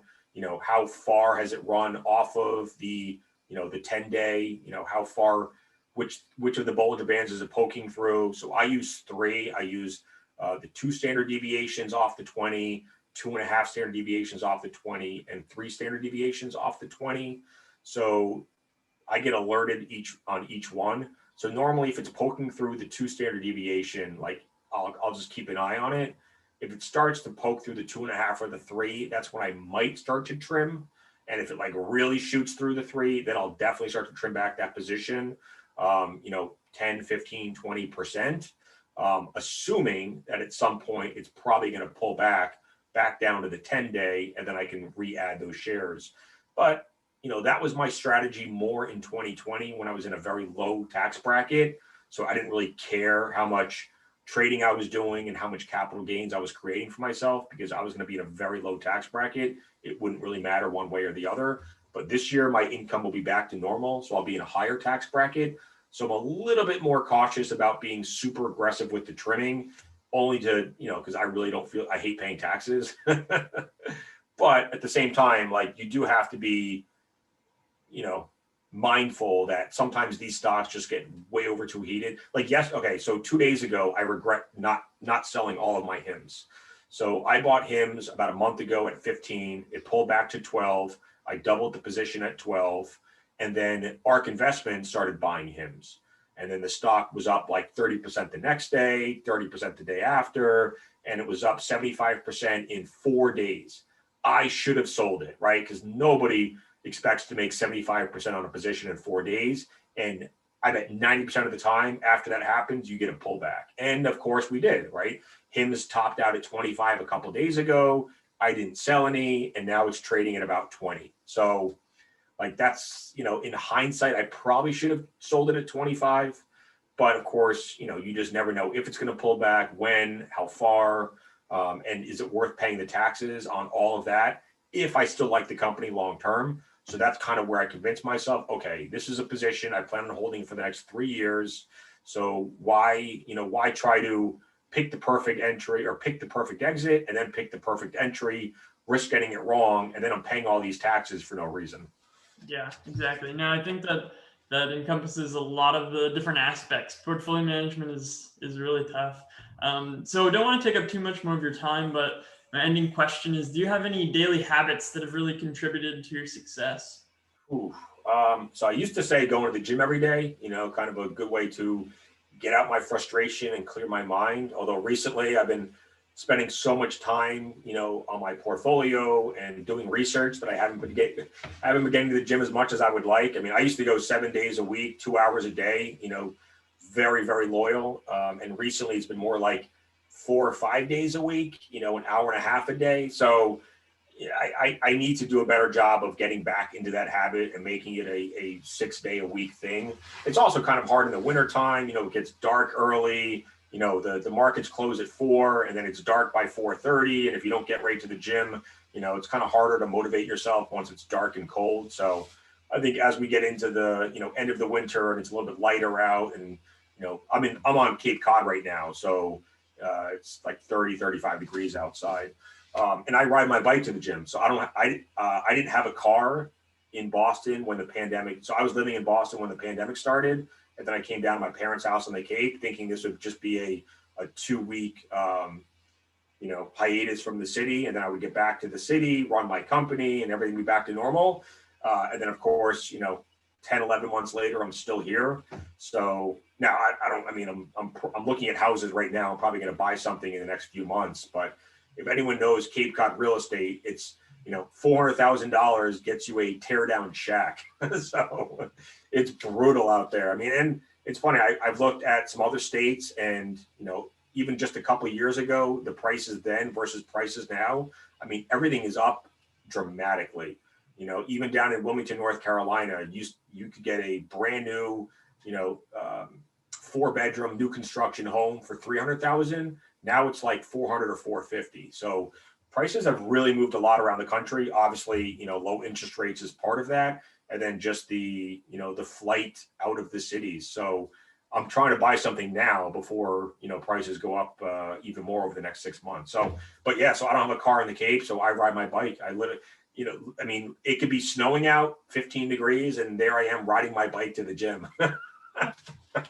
how far has it run off of the 10-day, how far, which of the Bollinger Bands is it poking through? So I use 3. I use the 2 standard deviations off the 20, 2.5 standard deviations off the 20, and 3 standard deviations off the 20. So I get alerted on each one. So normally if it's poking through the 2 standard deviation, like I'll just keep an eye on it. If it starts to poke through the 2.5 or the 3, that's when I might start to trim. And if it like really shoots through the 3, then I'll definitely start to trim back that position, 10, 15, 20%, assuming that at some point it's probably going to pull back down to the 10-day, and then I can re-add those shares. But, that was my strategy more in 2020 when I was in a very low tax bracket. So I didn't really care how much trading I was doing and how much capital gains I was creating for myself because I was going to be in a very low tax bracket. It wouldn't really matter one way or the other. But this year, my income will be back to normal. So I'll be in a higher tax bracket. So I'm a little bit more cautious about being super aggressive with the trimming, only to, because I really I hate paying taxes. But at the same time, like you do have to be, mindful that sometimes these stocks just get way over too heated. Like so 2 days ago, I regret not selling all of my HIMs. So I bought HIMs about a month ago at 15. It pulled back to 12. I doubled the position at 12. And then ARK Investment started buying HIMs. And then the stock was up like 30% the next day, 30% the day after, and it was up 75% in 4 days. I should have sold it, right? Because nobody expects to make 75% on a position in 4 days. And I bet 90% of the time after that happens, you get a pullback. And of course we did, right? HIMS topped out at 25 a couple of days ago. I didn't sell any, and now it's trading at about 20. So like that's, in hindsight, I probably should have sold it at 25. But of course, you just never know if it's going to pull back, when, how far, and is it worth paying the taxes on all of that if I still like the company long term. So that's kind of where I convinced myself, okay, this is a position I plan on holding for the next 3 years. So why try to pick the perfect entry or pick the perfect exit and then pick the perfect entry, risk getting it wrong, and then I'm paying all these taxes for no reason. Yeah, exactly. No, I think that that encompasses a lot of the different aspects. Portfolio management is really tough. So I don't want to take up too much more of your time, but my ending question is, do you have any daily habits that have really contributed to your success? Ooh. So I used to say going to the gym every day, kind of a good way to get out my frustration and clear my mind. Although recently I've been spending so much time, on my portfolio and doing research that I haven't been getting to the gym as much as I would like. I mean, I used to go 7 days a week, 2 hours a day, very, very loyal. And recently it's been more like 4 or 5 days a week, an hour and a half a day. So yeah, I need to do a better job of getting back into that habit and making it a 6 day a week thing. It's also kind of hard in the wintertime. It gets dark early. The markets close at 4 and then it's dark by 4:30. And if you don't get right to the gym, it's kind of harder to motivate yourself once it's dark and cold. So I think as we get into the, end of the winter and it's a little bit lighter out and, I'm on Cape Cod right now. So it's like 35 degrees outside. And I ride my bike to the gym. So I didn't have a car in Boston when the pandemic. So I was living in Boston when the pandemic started. And then I came down to my parents' house on the Cape thinking this would just be a 2 week, hiatus from the city. And then I would get back to the city, run my company and everything would be back to normal. And then of course, 10, 11 months later, I'm still here. So now I'm looking at houses right now. I'm probably going to buy something in the next few months, but if anyone knows Cape Cod real estate, it's, $400,000 gets you a tear down shack. So it's brutal out there. I mean, and it's funny, I've looked at some other states and, even just a couple of years ago, the prices then versus prices now, I mean, everything is up dramatically. Even down in Wilmington, North Carolina, you could get a brand new, 4-bedroom new construction home for 300,000. Now it's like 400 or 450. So prices have really moved a lot around the country. Obviously, low interest rates is part of that. And then just the flight out of the cities. So I'm trying to buy something now before, prices go up even more over the next 6 months. So, but yeah, so I don't have a car in the Cape. So I ride my bike. I literally, it could be snowing out 15 degrees and there I am riding my bike to the gym.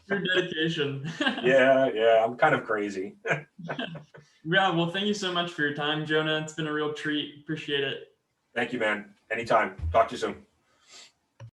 Your dedication. Yeah, I'm kind of crazy. Yeah, well, thank you so much for your time, Jonah. It's been a real treat. Appreciate it. Thank you, man. Anytime. Talk to you soon.